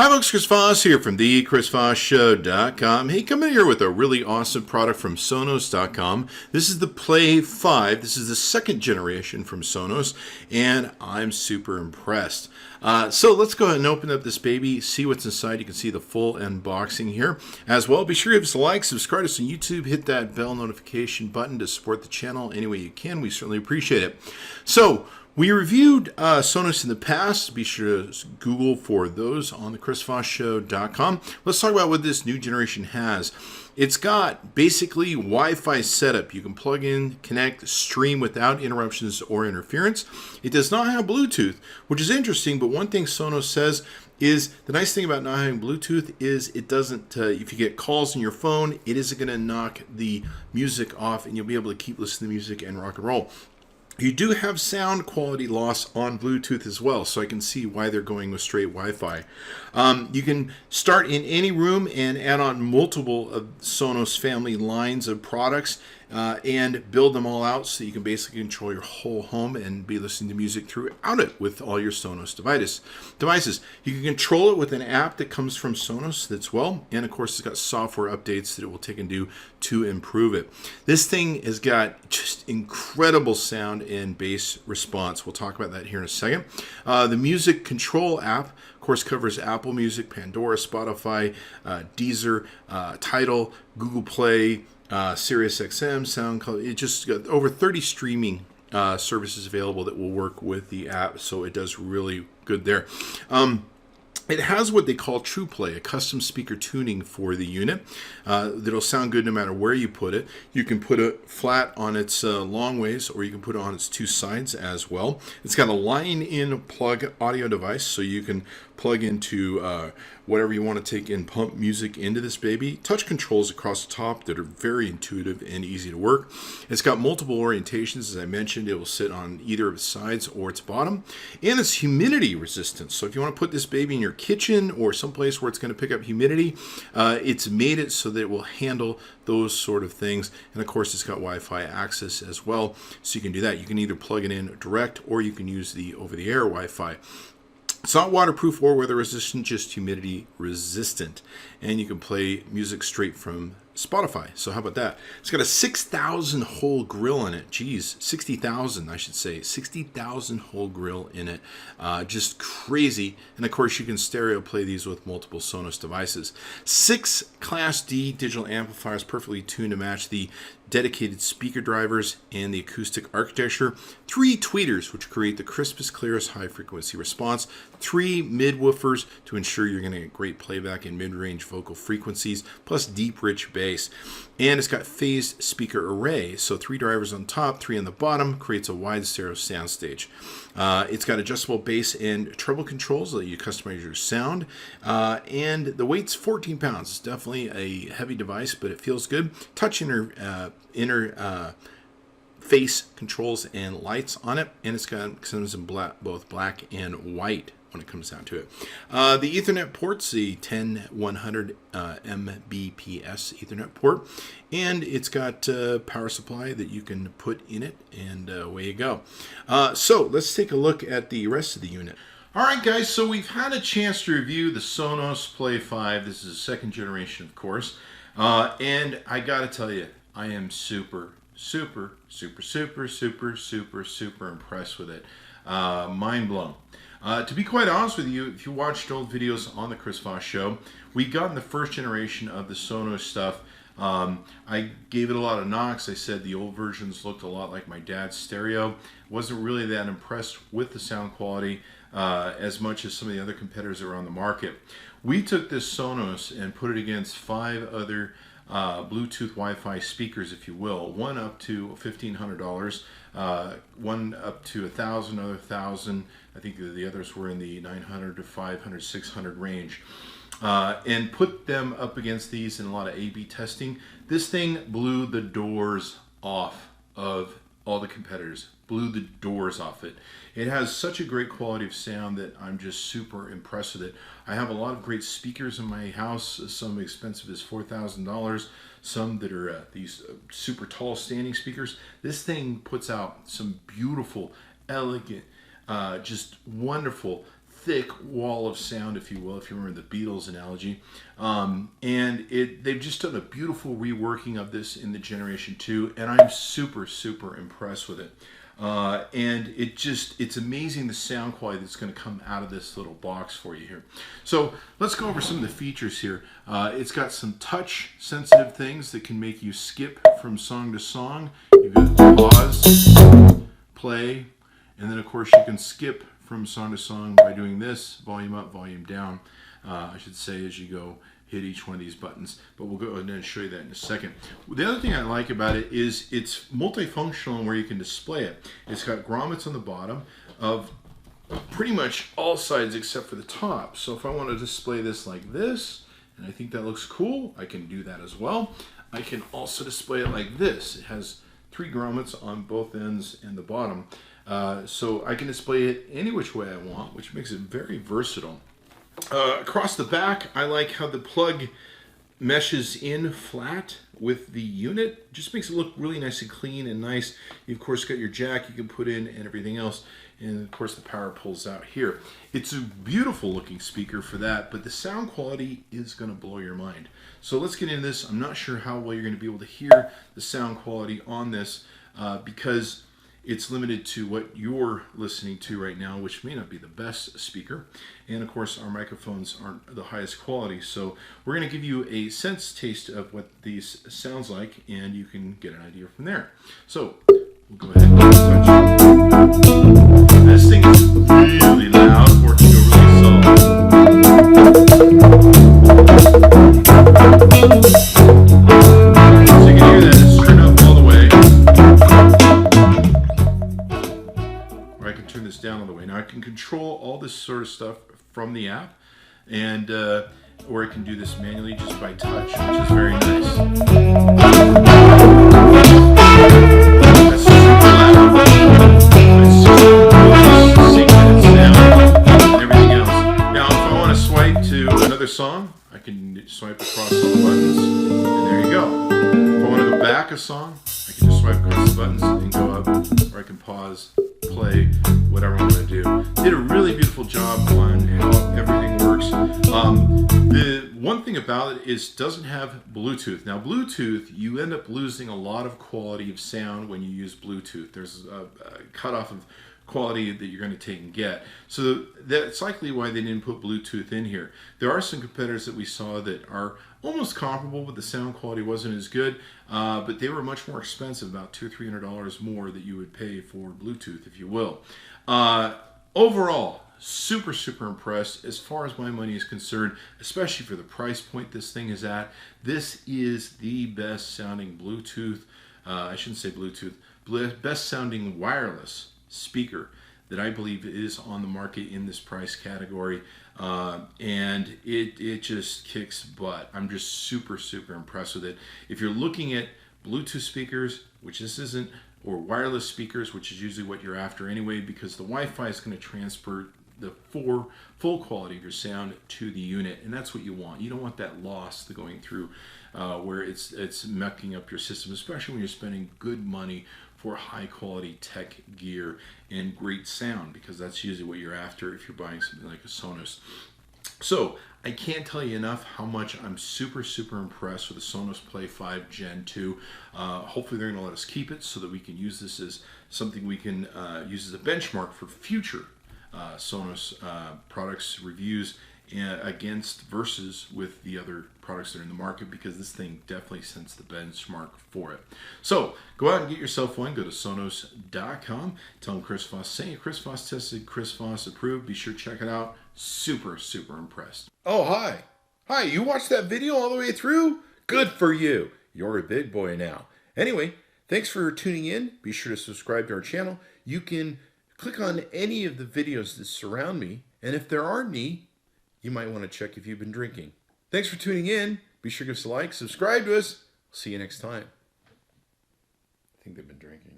Hi folks, Chris Voss here from the chrisvossshow.com. Hey, coming here with a really awesome product from Sonos.com. This is the Play 5. This is the second generation from Sonos, and I'm super impressed. So let's go ahead and open up this baby, see what's inside. You can see the full unboxing here. As well, be sure to give us a like, subscribe to us on YouTube, hit that bell notification button to support the channel any way you can. We certainly appreciate it. So, we reviewed Sonos in the past. Be sure to Google for those on the chrisvossshow.com. Let's talk about what this new generation has. It's got basically Wi-Fi setup. You can plug in, connect, stream without interruptions or interference. It does not have Bluetooth, which is interesting, but one thing Sonos says is the nice thing about not having Bluetooth is it doesn't, if you get calls on your phone, it isn't going to knock the music off and you'll be able to keep listening to music and rock and roll. You do have sound quality loss on Bluetooth as well, so I can see why they're going with straight Wi-Fi. You can start in any room and add on multiple of Sonos family lines of products and build them all out so you can basically control your whole home and be listening to music throughout it with all your Sonos devices. You can control it with an app that comes from Sonos that's well, and of course it's got software updates that it will take and do to improve it. This thing has got just incredible sound and bass response. We'll talk about that here in a second. The music control app, of course, covers Apple Music, Pandora, Spotify, Deezer, Tidal, Google Play, SiriusXM, SoundCloud. It just got over 30 streaming services available that will work with the app, so it does really good there. It has what they call True Play, a custom speaker tuning for the unit that'll sound good no matter where you put it. You can put it flat on its long ways, or you can put it on its two sides as well. It's got a line-in plug audio device, so you can plug into whatever you want to take and pump music into this baby. Touch controls across the top that are very intuitive and easy to work. It's got multiple orientations. As I mentioned, it will sit on either of its sides or its bottom. And it's humidity resistant. So if you want to put this baby in your kitchen or someplace where it's going to pick up humidity, it's made it so that it will handle those sort of things. And of course, it's got Wi-Fi access as well. So you can do that. You can either plug it in direct or you can use the over-the-air Wi-Fi. It's not waterproof or weather resistant, just humidity resistant. And you can play music straight from Spotify. So how about that? It's got a 6,000 hole grill in it. Geez, 60,000 I should say. 60,000 hole grill in it. Just crazy. And of course you can stereo play these with multiple Sonos devices. 6 Class D digital amplifiers perfectly tuned to match the dedicated speaker drivers and the acoustic architecture. 3 tweeters, which create the crispest, clearest high frequency response. 3 mid-woofers to ensure you're going to get great playback in mid-range vocal frequencies, plus deep, rich bass. And it's got phased speaker array, so 3 drivers on top, 3 on the bottom, creates a wide stereo soundstage. It's got adjustable bass and treble controls that let you customize your sound. And the weight's 14 pounds. It's definitely a heavy device, but it feels good. Touch inner face controls and lights on it, and it's got comes in both black and white when it comes down to it. The Ethernet port's the 10100 Mbps Ethernet port, and it's got power supply that you can put in it, and away you go. So let's take a look at the rest of the unit. All right, guys, so we've had a chance to review the Sonos Play 5. This is the second generation, of course, and I gotta tell you, I am super impressed with it. Mind blown. To be quite honest with you, if you watched old videos on the Chris Voss Show, we got in the first generation of the Sonos stuff. I gave it a lot of knocks. I said the old versions looked a lot like my dad's stereo. Wasn't really that impressed with the sound quality as much as some of the other competitors that were on the market. We took this Sonos and put it against 5 other Bluetooth Wi-Fi speakers, if you will. One up to $1,500, one up to $1,000, another $1,000. I think the others were in the $900 to $500, $600 range. And put them up against these in a lot of A/B testing. This thing blew the doors off of all the competitors. Blew the doors off it. It has such a great quality of sound that I'm just super impressed with it. I have a lot of great speakers in my house, some expensive as $4,000, some that are these super tall standing speakers. This thing puts out some beautiful, elegant, just wonderful, thick wall of sound, if you will, if you remember the Beatles analogy. They've just done a beautiful reworking of this in the Generation 2, and I'm super, super impressed with it. And it's amazing the sound quality that's going to come out of this little box for you here. So let's go over some of the features here. It's got some touch sensitive things that can make you skip from song to song. You can pause, play, and then of course you can skip from song to song by doing this, volume up, volume down, I should say, as you go hit each one of these buttons, but we'll go ahead and show you that in a second. The other thing I like about it is it's multifunctional in where you can display it. It's got grommets on the bottom of pretty much all sides except for the top. So if I want to display this like this, and I think that looks cool, I can do that as well. I can also display it like this. It has 3 grommets on both ends and the bottom. So I can display it any which way I want, which makes it very versatile. Across the back, I like how the plug meshes in flat with the unit. Just makes it look really nice and clean and nice. You of course got your jack you can put in and everything else, and of course the power pulls out here. It's a beautiful looking speaker for that, but the sound quality is going to blow your mind. So let's get into this. I'm not sure how well you're going to be able to hear the sound quality on this because it's limited to what you're listening to right now, which may not be the best speaker. And of course, our microphones aren't the highest quality. So we're going to give you a sense taste of what these sounds like, and you can get an idea from there. So we'll go ahead and touch. This thing is really loud, or it can go really soft. So you can hear that. It's turned up all the way. I can turn this down all the way. Now I can control all this sort of stuff from the app, and or I can do this manually just by touch, which is very nice. That's super loud. It's just sync sound and everything else. Now if I want to swipe to another song, I can swipe across all the buttons, and there you go. If I want to go back a song, I can just swipe across the buttons and go up, or I can pause, play, whatever I want to do. Did a really beautiful job on how everything works. The one thing about it is it doesn't have Bluetooth. Now Bluetooth, you end up losing a lot of quality of sound when you use Bluetooth. There's a cutoff of quality that you're going to take and get. So that's likely why they didn't put Bluetooth in here. There are some competitors that we saw that are almost comparable, but the sound quality wasn't as good. But they were much more expensive, about $200 or $300 more that you would pay for Bluetooth, if you will. Overall, super, super impressed as far as my money is concerned, especially for the price point this thing is at. This is the best sounding Bluetooth, I shouldn't say Bluetooth, best sounding wireless speaker that I believe is on the market in this price category, and it just kicks butt. I'm just super, super impressed with it. If you're looking at Bluetooth speakers, which this isn't, or wireless speakers, which is usually what you're after anyway, because the Wi-Fi is going to transfer the full quality of your sound to the unit, and that's what you want. You don't want that loss going through where it's mucking up your system, especially when you're spending good money for high quality tech gear and great sound, because that's usually what you're after if you're buying something like a Sonos. So I can't tell you enough how much I'm super, super impressed with the Sonos Play 5 Gen 2. Hopefully they're going to let us keep it so that we can use this as something we can use as a benchmark for future Sonos products reviews against versus with the other products that are in the market, because this thing definitely sets the benchmark for it. So go out and get yourself one. Go to Sonos.com. Tell them Chris Voss sent you. Chris Voss tested, Chris Voss approved. Be sure to check it out. Super, super impressed. Oh, hi. Hi, you watched that video all the way through? Good for you. You're a big boy now. Anyway, thanks for tuning in. Be sure to subscribe to our channel. You can click on any of the videos that surround me, and if there aren't any, you might want to check if you've been drinking. Thanks for tuning in. Be sure to give us a like, subscribe to us. See you next time. I think they've been drinking.